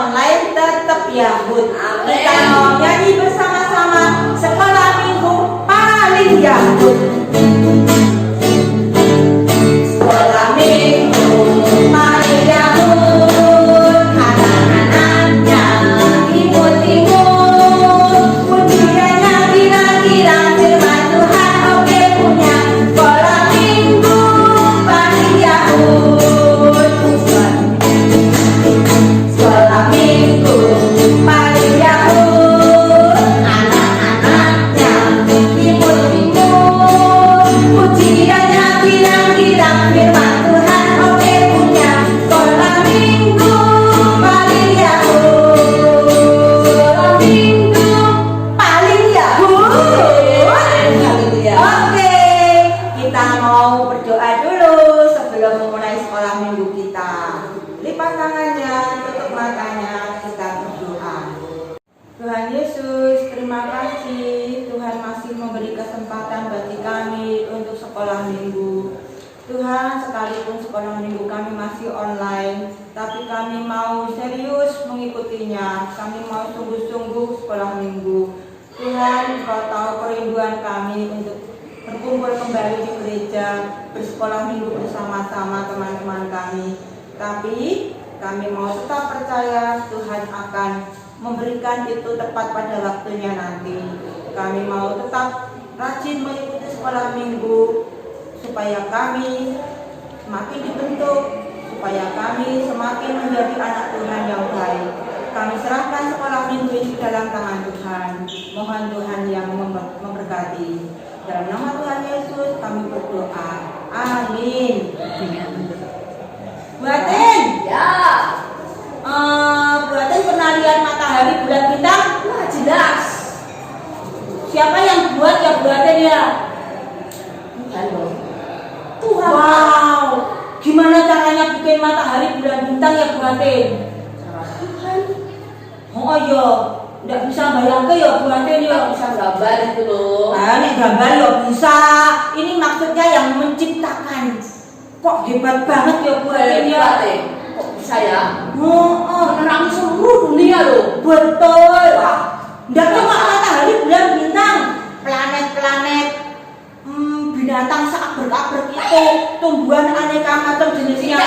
online tetap Yahud. Kita mau nyanyi bersama-sama sekolah minggu paling Yahud. Sekolah minggu paling Yahud, anak-anaknya imut-imut, pujiannya kira-kira firman Tuhan oke punya. Sekolah minggu paling Yahud, sekolah minggu paling Yahud, anak-anaknya imut-imut, pujiannya kira-kira firman Tuhan oke punya. Sekolah minggu paling Yahud, sekolah minggu paling Yahud. Oke, kita mau berdoa dulu sebelum memulai sekolah minggu kita. Lipat tangannya, tutup matanya, kita berdoa. Tuhan Yesus, terima kasih Tuhan masih memberi kesempatan bagi kami untuk sekolah minggu. Tuhan, sekalipun sekolah minggu kami masih online, tapi kami mau serius mengikutinya. Kami mau sungguh-sungguh sekolah minggu. Tuhan, Engkau tahu kerinduan kami untuk berkumpul kembali di gereja, bersekolah minggu bersama-sama teman-teman kami. Tapi kami mau tetap percaya Tuhan akan memberikan itu tepat pada waktunya nanti. Kami mau tetap rajin mengikuti sekolah minggu supaya kami semakin dibentuk, supaya kami semakin menjadi anak Tuhan yang baik. Kami serahkan sekolah minggu ini dalam tangan Tuhan. Mohon Tuhan yang memberkati. Dalam nama Tuhan Yesus kami berdoa. Amin. Bu Atin, Ya, Bu Atin pernah lihat matahari bulan bintang? wah jelas. Siapa yang buat ya Bu Atin ya? Tuhan loh. Tuhan. Wow, gimana caranya bikin matahari bulan bintang ya Bu Atin? Tuhan. Oh iya, nggak bisa bayangke ya Bu Atin ya. Kita bisa gambar itu loh. Nah, nek gambar ya bisa. Ini maksudnya yang menciptakan. Kok hebat banget ya Bu Atin ya? Kok bisa ya? Oh, Menerangi seluruh dunia loh. betul. Nggak cuma matahari bulan bintang, planet-planet, binatang seabrek-abrek itu, tumbuhan aneka macam jenisnya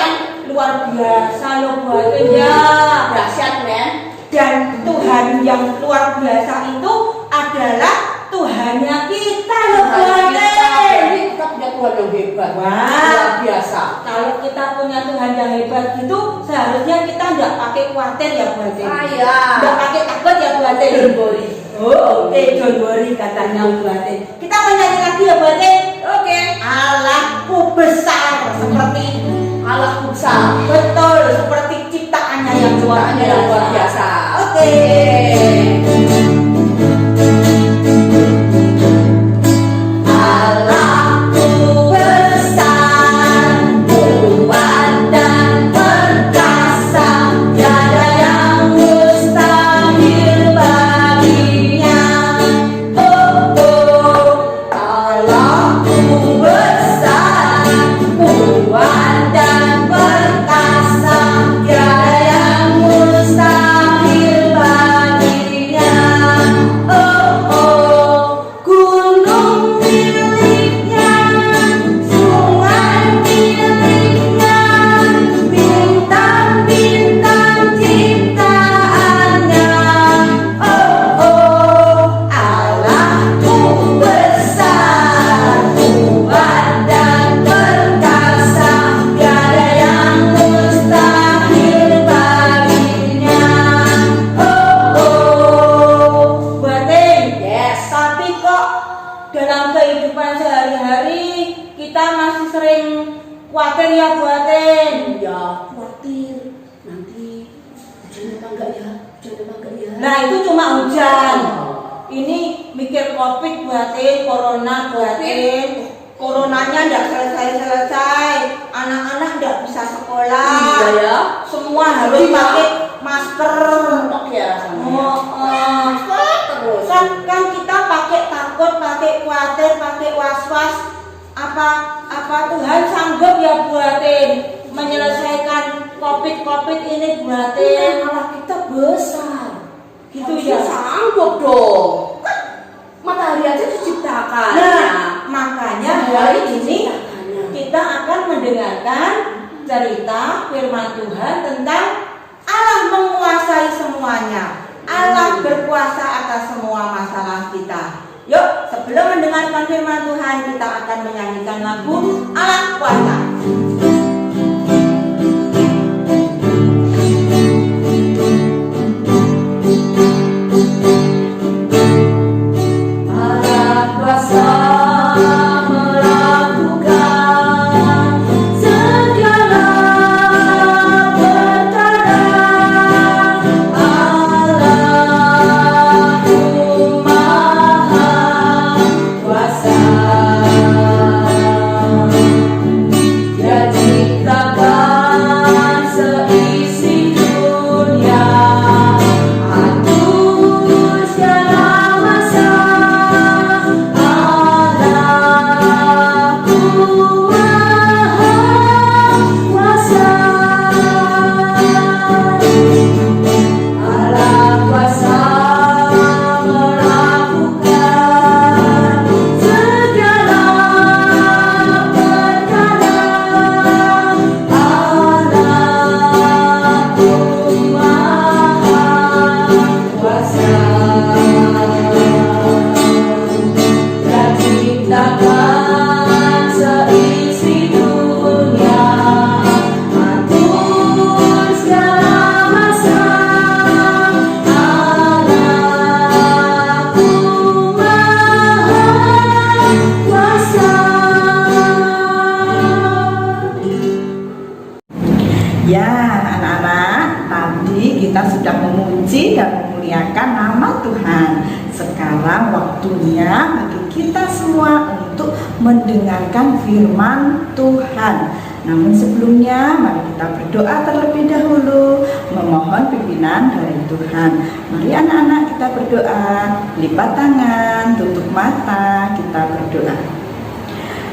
luar biasa loh Bu Atin ya. Dahsyat men. Dan Tuhan yang luar biasa itu adalah Tuhannya kita loh Bu Atin. Kita punya Tuhan yang hebat. Wah. Luar biasa. Kalau kita punya Tuhan yang hebat gitu, seharusnya kita nggak pakai khawatir ya Bu Atin. Iya. Nggak pakai takut ya Bu Atin. Don't worry. Oh, oke, don't worry katanya Bu Atin. Kita mau nyanyi lagi ya Bu Atin. Oke. Allahku besar seperti Allahku besar. betul seperti ciptaannya yang luar Ciptaannya yang luar biasa. Oke. Allahku besar, kuat dan perkasa, tiada yang mustahil baginya. Oh, oh, Allahku besar, kuat dan perkasa, tiada yang mustahil baginya. Oh, oh, gunung miliknya, sungai miliknya, bintang-bintang ciptaannya. Oh, oh, Allahku besar, kuat dan perkasa, tiada yang mustahil baginya. Oh, oh, Bu Atin. Yes. Tapi kok dalam kehidupan sehari-hari kita masih sering khawatir ya Bu Atin. Ya, khawatir nanti hujan apa enggak ya? Hujan apa enggak ya? Nah itu cuma hujan. Ini mikir COVID Bu Atin, corona Bu Atin. Coronanya nggak selesai-selesai. Anak-anak nggak bisa sekolah. Iya ya. Semua harus pakai masker. Mentok ya rasanya. Oh, Terus. kan kita pakai takut, pakai khawatir, pakai was-was. Apa Tuhan sanggup ya Bu Atin menyelesaikan COVID ini Bu Atin? Allah kita Bisa sanggup dong. Matahari aja diciptakan. Nah, makanya hari ini Diciptakannya. kita akan mendengarkan cerita firman Tuhan tentang Allah menguasai semuanya. Allah berkuasa atas semua masalah kita. Yuk, sebelum mendengarkan firman Tuhan, kita akan menyanyikan lagu Allah Kuasa. Allah kuasa melakukan segala perkara. Allahku Maha Kuasa. Dia ciptakan seisi dunia, atur segala masa. Allahku Maha Kuasa. Allah kuasa melakukan segala perkara. Allahku Maha Kuasa. Dia ciptakan seisi dunia, atur segala masa. Allahku Maha Kuasa. Ya, anak-anak, tadi kita sudah memuji dan memuliakan nama Tuhan. Sekarang waktunya bagi kita semua untuk mendengarkan firman Tuhan. Namun sebelumnya, mari kita berdoa terlebih dahulu, memohon pimpinan dari Tuhan. Mari anak-anak kita berdoa, lipat tangan, tutup mata, kita berdoa.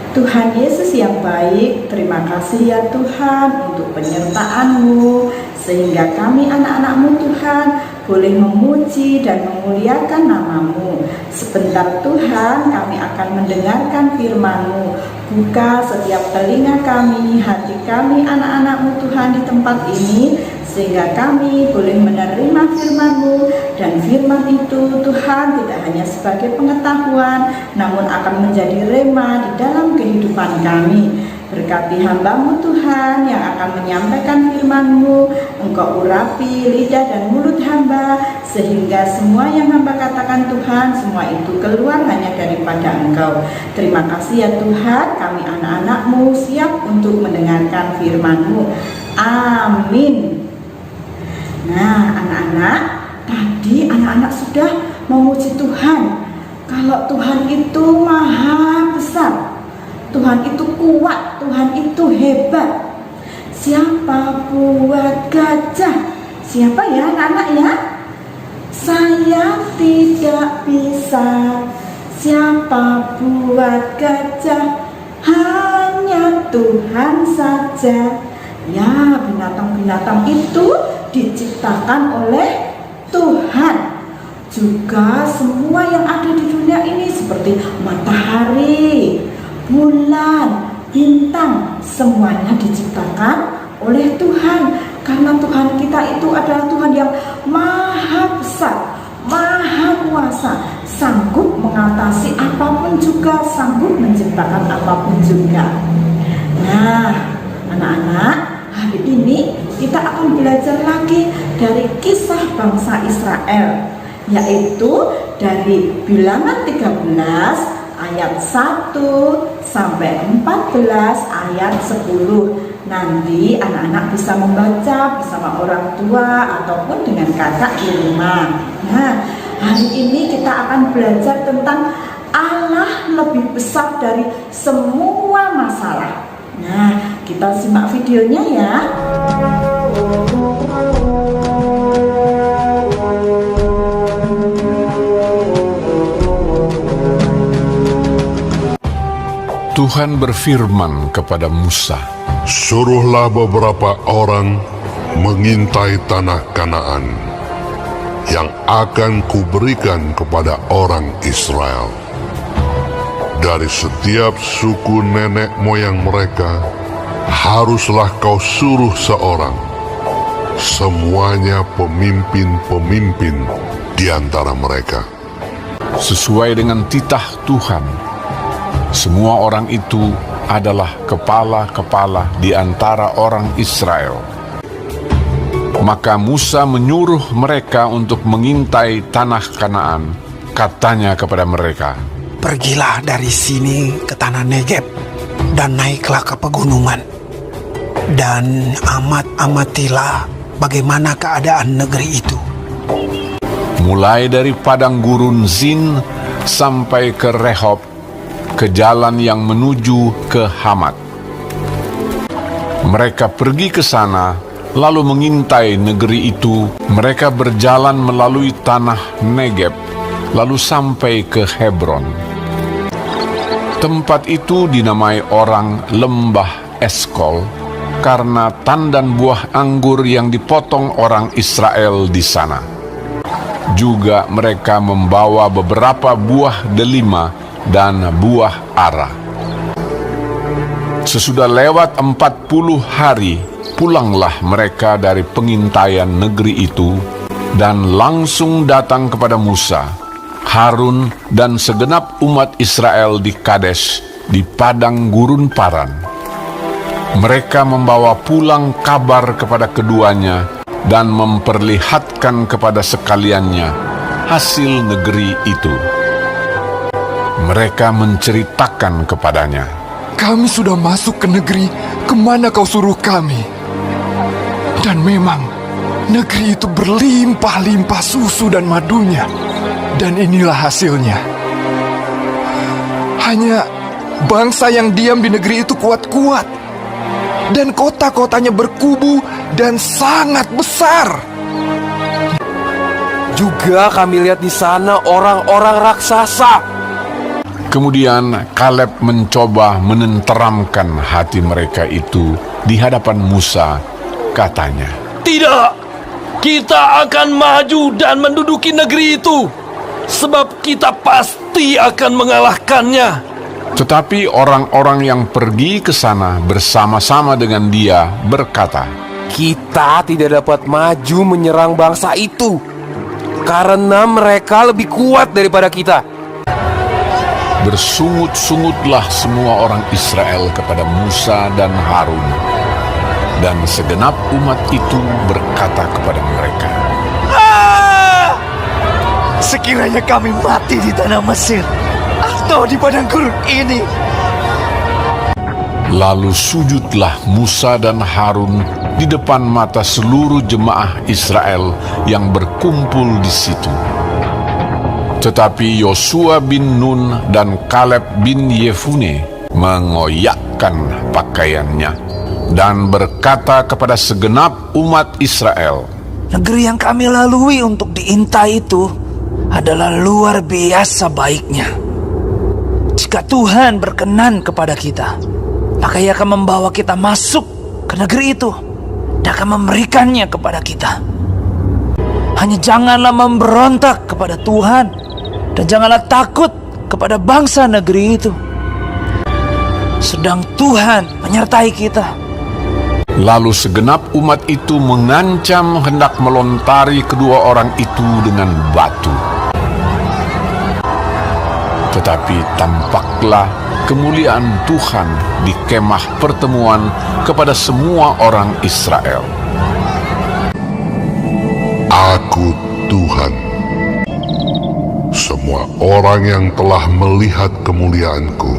Tuhan Yesus yang baik, terima kasih ya Tuhan untuk penyertaan-Mu, sehingga kami anak-anak-Mu Tuhan boleh memuji dan memuliakan nama-Mu. Sebentar Tuhan, kami akan mendengarkan firman-Mu. Buka setiap telinga kami, hati kami anak-anak-Mu Tuhan di tempat ini, sehingga kami boleh menerima firman-Mu. Dan firman itu Tuhan tidak hanya sebagai pengetahuan, namun akan menjadi rema di dalam kehidupan kami. Berkati hamba-Mu Tuhan yang akan menyampaikan firman-Mu. Engkau urapi lidah dan mulut hamba, sehingga semua yang hamba katakan Tuhan, semua itu keluar hanya daripada Engkau. Terima kasih ya Tuhan, kami anak-anak-Mu siap untuk mendengarkan firman-Mu. Amin. Nah anak-anak, tadi anak-anak sudah memuji Tuhan. Kalau Tuhan itu maha besar, Tuhan itu kuat, Tuhan itu hebat. Siapa buat gajah? Siapa ya anak-anak ya? Saya tidak bisa. Siapa buat gajah? Hanya Tuhan saja. Ya, binatang-binatang itu diciptakan oleh Tuhan. Juga semua yang ada di dunia ini seperti matahari, bulan, bintang, semuanya diciptakan oleh Tuhan. Karena Tuhan kita itu adalah Tuhan yang maha besar, maha kuasa, sanggup mengatasi apapun juga, sanggup menciptakan apapun juga. Nah, anak-anak, hari ini kita akan belajar lagi dari kisah bangsa Israel, yaitu dari Bilangan 13 ayat 1 sampai 14 ayat 10. Nanti anak-anak bisa membaca bersama orang tua ataupun dengan kakak di rumah. Nah, hari ini kita akan belajar tentang Allah lebih besar dari semua masalah. Nah, kita simak videonya ya. Tuhan berfirman kepada Musa, Suruhlah beberapa orang mengintai tanah Kanaan. yang akan kuberikan kepada orang Israel. Dari setiap suku nenek moyang mereka, haruslah kau suruh seorang, semuanya pemimpin-pemimpin di antara mereka. Sesuai dengan titah Tuhan, semua orang itu adalah kepala-kepala di antara orang Israel. Maka Musa menyuruh mereka untuk mengintai tanah Kanaan. Katanya kepada mereka, "Pergilah dari sini ke tanah Negeb dan naiklah ke pegunungan, dan amatilah bagaimana keadaan negeri itu. mulai dari padang gurun Zin sampai ke Rehob, ke jalan yang menuju ke Hamat. Mereka pergi ke sana, lalu mengintai negeri itu. Mereka berjalan melalui tanah Negeb, lalu sampai ke Hebron. Tempat itu dinamai orang Lembah Eskol, karena tandan buah anggur yang dipotong orang Israel di sana. Juga mereka membawa beberapa buah delima dan buah ara. Sesudah lewat 40 hari, pulanglah mereka dari pengintaian negeri itu, dan langsung datang kepada Musa, Harun, dan segenap umat Israel di Kades, di padang gurun Paran. Mereka membawa pulang kabar kepada keduanya, dan memperlihatkan kepada sekaliannya hasil negeri itu. Mereka menceritakan kepadanya, "Kami sudah masuk ke negeri kemana kau suruh kami. Dan memang negeri itu berlimpah-limpah susu dan madunya. Dan inilah hasilnya. Hanya bangsa yang diam di negeri itu kuat-kuat, dan kota-kotanya berkubu dan sangat besar. Juga kami lihat di sana orang-orang raksasa." Kemudian Kaleb mencoba menenteramkan hati mereka itu di hadapan Musa. Katanya, "Tidak, kita akan maju dan menduduki negeri itu, sebab kita pasti akan mengalahkannya." tetapi orang-orang yang pergi ke sana bersama-sama dengan dia berkata, Kita tidak dapat maju menyerang bangsa itu, karena mereka lebih kuat daripada kita. Bersungut-sungutlah semua orang Israel kepada Musa dan Harun, dan segenap umat itu berkata kepada mereka, Sekiranya kami mati di tanah Mesir atau di padang gurun ini. Lalu sujudlah Musa dan Harun di depan mata seluruh jemaah Israel yang berkumpul di situ. Tetapi Yosua bin Nun dan Kaleb bin Yefune mengoyakkan pakaiannya dan berkata kepada segenap umat Israel, Negeri yang kami lalui untuk diintai itu adalah luar biasa baiknya. Jika Tuhan berkenan kepada kita, maka Ia akan membawa kita masuk ke negeri itu dan akan memberikannya kepada kita. Hanya janganlah memberontak kepada Tuhan, dan janganlah takut kepada bangsa negeri itu. Sedang Tuhan menyertai kita. Lalu segenap umat itu mengancam hendak melontari kedua orang itu dengan batu. Tetapi tampaklah kemuliaan Tuhan di kemah pertemuan kepada semua orang Israel. Aku Tuhan. Semua orang yang telah melihat kemuliaanku,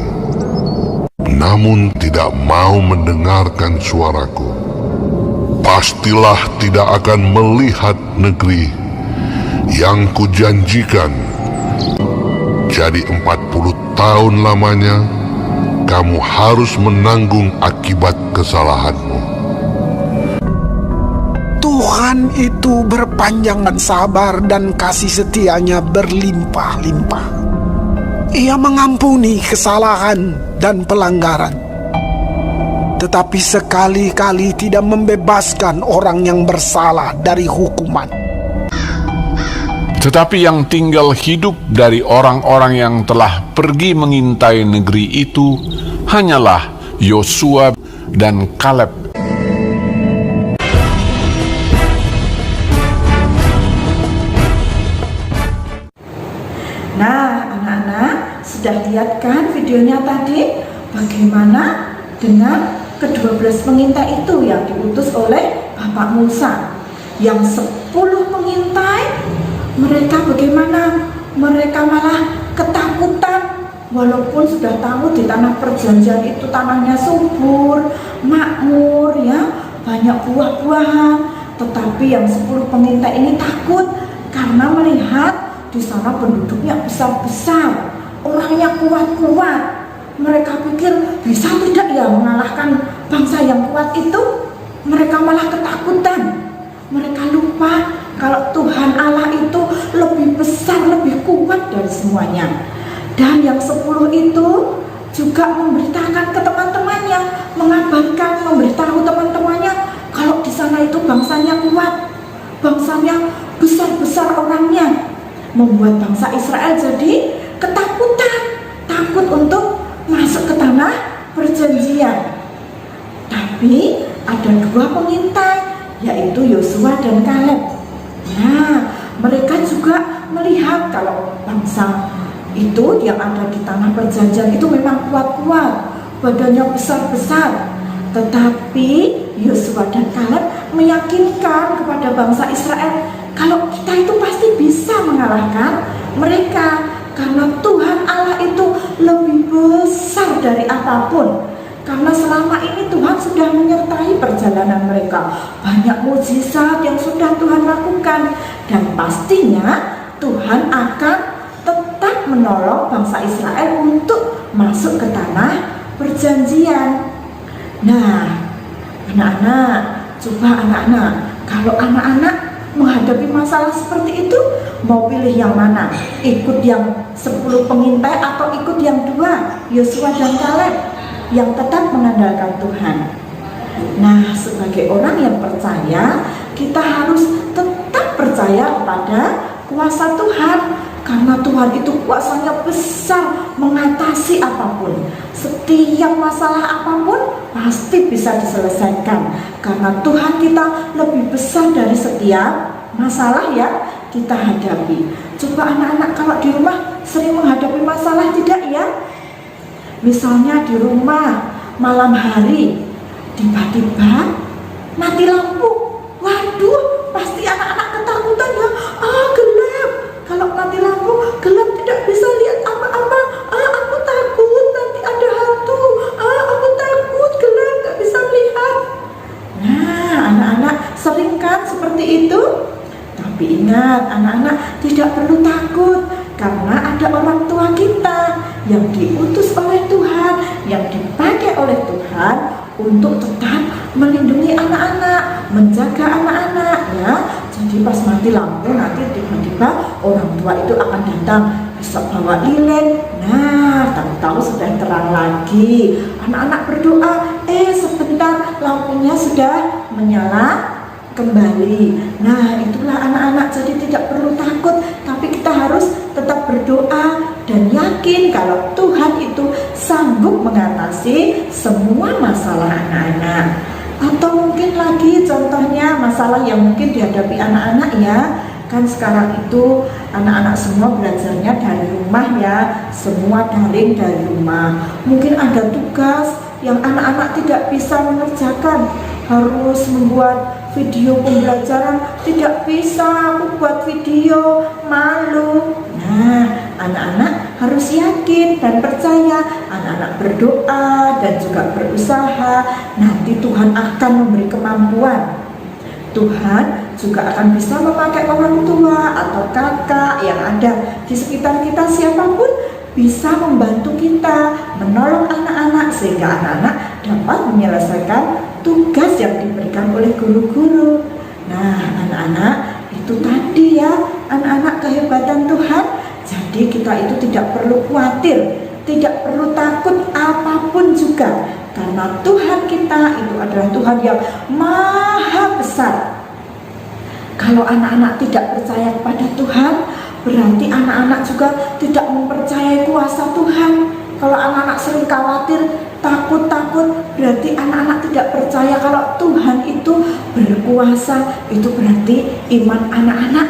namun tidak mau mendengarkan suaraku, pastilah tidak akan melihat negeri yang kujanjikan. Jadi 40 tahun lamanya kamu harus menanggung akibat kesalahanmu. Tuhan itu berpanjang sabar dan kasih setianya berlimpah-limpah. Ia mengampuni kesalahan dan pelanggaran, tetapi sekali-kali tidak membebaskan orang yang bersalah dari hukuman. Tetapi yang tinggal hidup dari orang-orang yang telah pergi mengintai negeri itu hanyalah Yosua dan Kaleb. Nah, anak-anak sudah lihat kan videonya tadi? Bagaimana dengan ke-12 pengintai itu yang diutus oleh Bapak Musa? Yang 10 pengintai, mereka bagaimana? Mereka malah ketakutan. Walaupun sudah tahu di tanah perjanjian itu tanahnya subur, makmur ya, banyak buah-buahan. Tetapi yang 10 pengintai ini takut karena melihat di sana penduduknya besar-besar, orangnya kuat-kuat. Mereka pikir bisa tidak ya mengalahkan bangsa yang kuat itu. Mereka malah ketakutan. Mereka lupa kalau Tuhan Allah itu lebih besar, lebih kuat dari semuanya. Dan yang 10 itu juga memberitakan ke teman-temannya, mengabarkan, memberitahu teman-temannya kalau di sana itu bangsanya kuat, bangsanya besar-besar orangnya. Membuat bangsa Israel jadi ketakutan, takut untuk masuk ke tanah perjanjian. Tapi ada 2 pengintai, yaitu Yosua dan Kaleb. Nah, mereka juga melihat kalau bangsa itu yang ada di tanah perjanjian itu memang kuat-kuat, badannya besar-besar. Tetapi Yosua dan Kaleb meyakinkan kepada bangsa Israel kalau kita itu pasti bisa mengalahkan mereka, karena Tuhan Allah itu lebih besar dari apapun. Karena selama ini Tuhan sudah menyertai perjalanan mereka, banyak mukjizat yang sudah Tuhan lakukan, dan pastinya Tuhan akan tetap menolong bangsa Israel untuk masuk ke tanah perjanjian. Nah, anak-anak, coba anak-anak, kalau anak-anak menghadapi masalah seperti itu, mau pilih yang mana? Ikut yang 10 pengintai atau ikut yang 2, Yosua dan Kaleb, yang tetap mengandalkan Tuhan? Nah, sebagai orang yang percaya, kita harus tetap percaya kepada kuasa Tuhan, karena Tuhan itu kuasanya besar mengatasi apapun. Setiap masalah apapun pasti bisa diselesaikan, karena Tuhan kita lebih besar dari setiap masalah yang kita hadapi. Coba anak-anak kalau di rumah sering menghadapi masalah tidak ya? Misalnya di rumah malam hari tiba-tiba mati lampu. Waduh, pasti anak-anak ketakutan ya. Gelap. Kalau mati lampu gelap, tidak bisa lihat apa-apa. Aku takut nanti ada hantu. Aku takut gelap, gak bisa melihat. Nah, anak-anak sering kan seperti itu? Tapi ingat, anak-anak tidak perlu takut, karena ada orang tua kita yang diutus oleh Tuhan, yang dipakai oleh Tuhan untuk tetap melindungi anak-anak, menjaga anak-anak ya. Jadi pas mati lampu nanti tiba-tiba orang tua itu akan datang, bisa bawa lilin. Nah, tahu-tahu sudah terang lagi. Anak-anak berdoa, sebentar lampunya sudah menyala kembali. Nah, itulah anak-anak, jadi tidak perlu takut, tapi kita harus tetap berdoa dan yakin kalau Tuhan itu sanggup mengatasi semua masalah anak-anak. Atau mungkin lagi contohnya masalah yang mungkin dihadapi anak-anak ya, kan sekarang itu anak-anak semua belajarnya dari rumah ya, semua daring dari rumah. Mungkin ada tugas yang anak-anak tidak bisa mengerjakan, harus membuat video pembelajaran, tidak bisa, aku buat video, malu. Nah, anak-anak harus yakin dan percaya, anak-anak berdoa dan juga berusaha, nanti Tuhan akan memberi kemampuan. Tuhan juga akan bisa memakai orang tua atau kakak yang ada di sekitar kita, siapapun bisa membantu kita, menolong anak-anak sehingga anak-anak dapat menyelesaikan tugas yang diberikan oleh guru-guru. Nah, anak-anak, itu tadi ya, anak-anak kehebatan Tuhan. Jadi kita itu tidak perlu khawatir, tidak perlu takut apapun juga, karena Tuhan kita itu adalah Tuhan yang maha besar. Kalau anak-anak tidak percaya kepada Tuhan, berarti anak-anak juga tidak mempercayai kuasa Tuhan. Kalau anak-anak sering khawatir, takut, berarti anak-anak tidak percaya kalau Tuhan itu berkuasa. Itu berarti iman anak-anak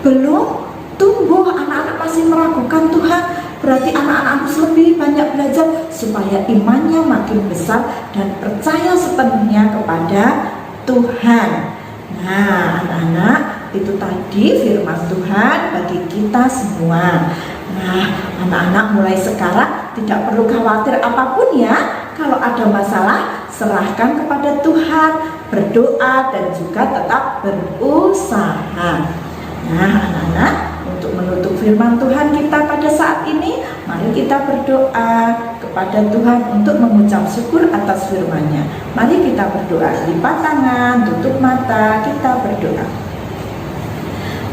belum tumbuh, anak-anak masih meragukan Tuhan. Berarti anak-anak harus lebih banyak belajar supaya imannya makin besar dan percaya sepenuhnya kepada Tuhan. Nah, anak-anak, itu tadi firman Tuhan bagi kita semua. Nah, anak-anak mulai sekarang tidak perlu khawatir apapun ya. Kalau ada masalah, serahkan kepada Tuhan, berdoa dan juga tetap berusaha. Nah, anak-anak, untuk menutup firman Tuhan kita pada saat ini, mari kita berdoa kepada Tuhan untuk mengucap syukur atas firman-Nya. Mari kita berdoa, lipat tangan, tutup mata, kita berdoa.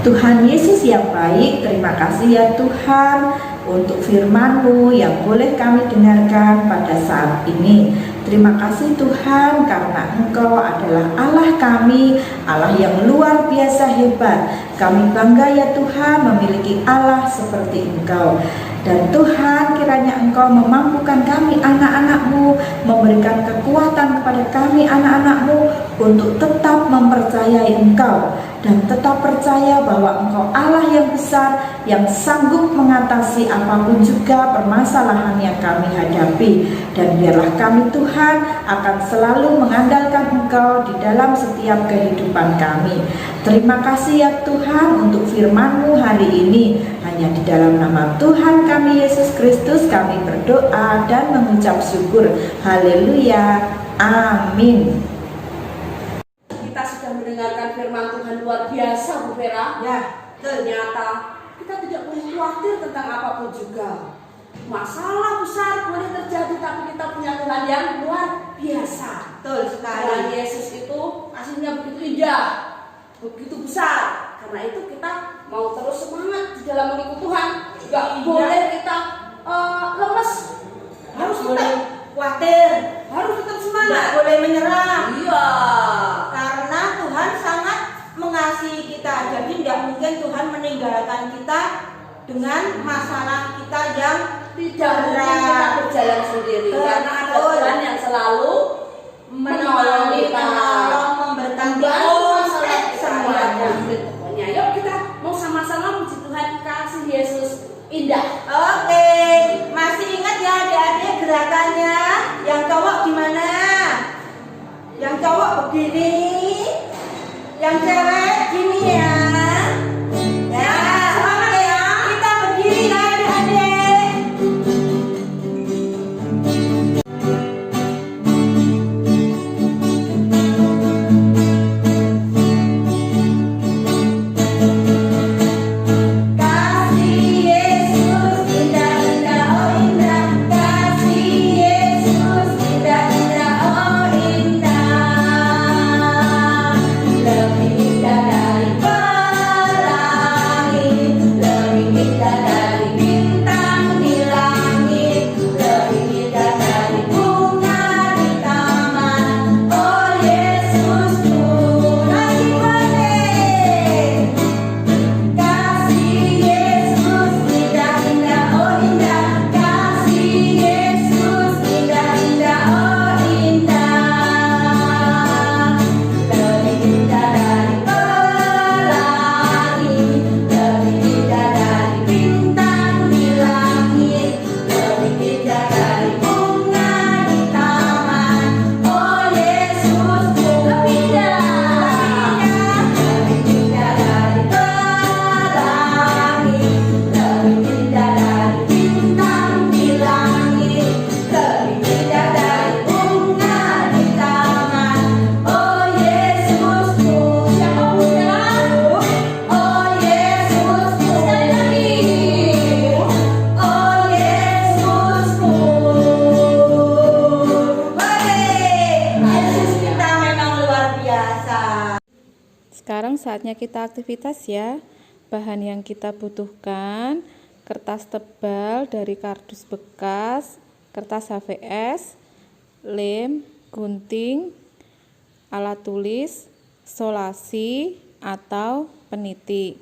Tuhan Yesus yang baik, terima kasih ya Tuhan untuk firman-Mu yang boleh kami dengarkan pada saat ini. Terima kasih Tuhan karena Engkau adalah Allah kami, Allah yang luar biasa hebat. Kami bangga ya Tuhan memiliki Allah seperti Engkau. Dan Tuhan, kiranya Engkau memampukan kami anak-anak-Mu, memberikan kekuatan kepada kami anak-anak-Mu untuk tetap mempercayai Engkau dan tetap percaya bahwa Engkau Allah yang besar, yang sanggup mengatasi apapun juga permasalahan yang kami hadapi. Dan biarlah kami Tuhan akan selalu mengandalkan Engkau di dalam setiap kehidupan kami. Terima kasih ya Tuhan untuk firman-Mu hari ini. Hanya di dalam nama Tuhan kami Yesus Kristus kami berdoa dan mengucap syukur. Haleluya. Amin. Kita sudah mendengarkan firman Tuhan luar biasa, Bu Vera. Ya, Ternyata kita tidak perlu khawatir tentang apapun juga. Masalah besar boleh terjadi, tapi kita punya Tuhan yang luar biasa. betul Tuhan sekali. Yesus itu kasihnya begitu indah, begitu besar. Karena itu kita mau terus semangat di dalam mengikuti Tuhan. Gak boleh kita lemes. Harus boleh tetap khawatir, harus tetap nggak semangat. boleh menyerah. Iya. Karena Tuhan sangat mengasihi kita. Jadi tidak mungkin Tuhan meninggalkan kita dengan masalah kita yang Tidak mungkin kita berjalan sendiri. Karena ada Betul. Tuhan yang selalu menolong kita. memberkati Membantu masalah kita. semuanya. Pokoknya yuk kita mau sama-sama puji Tuhan, kasih Yesus indah. Oke, masih ingat ya adik-adik gerakannya? Yang cowok gimana? Yang cowok begini, yang cewek gini ya. Ya, semangat ya. Kita berdiri ya adik-adik. Kasih Yesus indah-indah, oh indah. Kasih Yesus indah-indah, oh indah. Lebih indah dari pelangi, lebih indah dari bintang di langit, lebih indah dari bunga di taman. Oh Yesusku, lagi balik. Kasih Yesus indah-indah, oh indah. Kasih Yesus indah-indah, oh indah. Lebih indah dari pelangi, lebih indah dari bintang di langit, lebih indah dari bunga di taman. Oh Yesusku, lebih indah, lebih indah dari pelangi, lebih indah dari bintang di langit, lebih indah dari bunga di taman. Oh Yesusku, siapa punya? Oh Yesusku, sekali lagi. Oh Yesusku. Yesus kita memang luar biasa. Sekarang saatnya kita aktivitas ya. Bahan yang kita butuhkan: kertas tebal dari kardus bekas, kertas HVS, lem, gunting, alat tulis, solasi, atau peniti.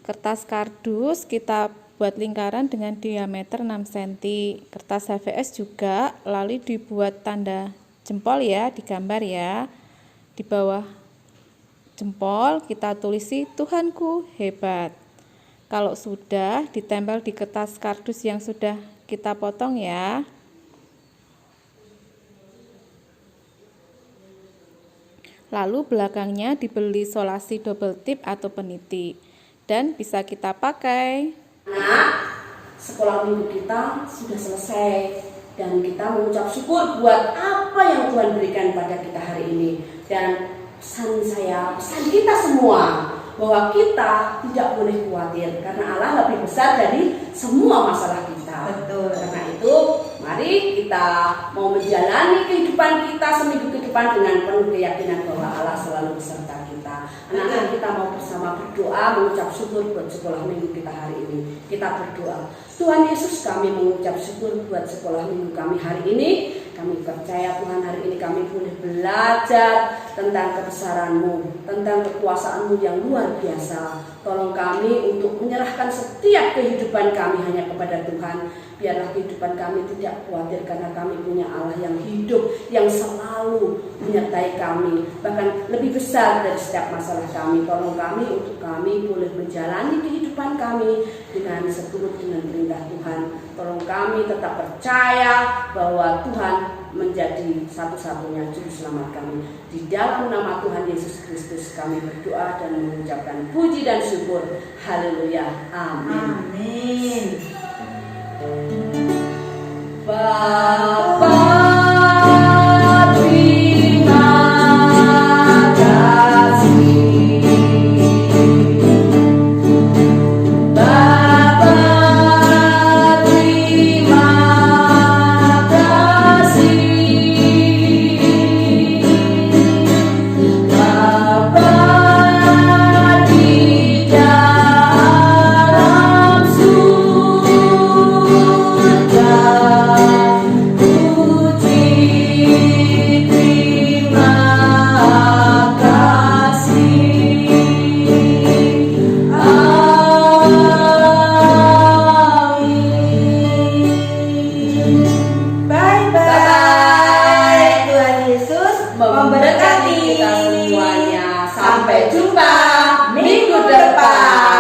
Kertas kardus kita buat lingkaran dengan diameter 6 cm. Kertas HVS juga lalu dibuat tanda jempol ya, digambar ya. Di bawah jempol kita tulisi Tuhanku hebat. Kalau sudah, ditempel di kertas kardus yang sudah kita potong ya. Lalu belakangnya diberi solasi double tip atau peniti dan bisa kita pakai. Nah, sekolah minggu kita sudah selesai dan kita mengucap syukur buat apa yang Tuhan berikan pada kita hari ini. Dan pesan kita semua bahwa kita tidak boleh khawatir karena Allah lebih besar dari semua masalah kita. Betul. Karena itu, mari kita mau menjalani kehidupan kita seminggu ke depan dengan penuh keyakinan bahwa Allah selalu beserta kita. Anak-anak kita mau bersama berdoa mengucap syukur buat sekolah minggu kita hari ini. Kita berdoa. Tuhan Yesus, kami mengucap syukur buat sekolah minggu kami hari ini. Kami percaya Tuhan hari ini kami boleh belajar tentang kebesaran-Mu, tentang kekuasaan-Mu yang luar biasa. Tolong kami untuk menyerahkan setiap kehidupan kami hanya kepada Tuhan. Biarlah kehidupan kami tidak khawatir karena kami punya Allah yang hidup, yang selalu menyertai kami. Bahkan lebih besar dari setiap masalah kami. Tolong kami untuk kami boleh menjalani kehidupan kami dengan seturut dengan perintah Tuhan. Tolong kami tetap percaya bahwa Tuhan menjadi satu-satunya juru selamat kami. Di dalam nama Tuhan Yesus Kristus kami berdoa dan mengucapkan puji dan syukur. Haleluya. Amin. Amin. Bapa, terima kasih. Bapa, terima kasih. Bapa di dalam surga, memberkati kita semuanya. Sampai jumpa minggu depan.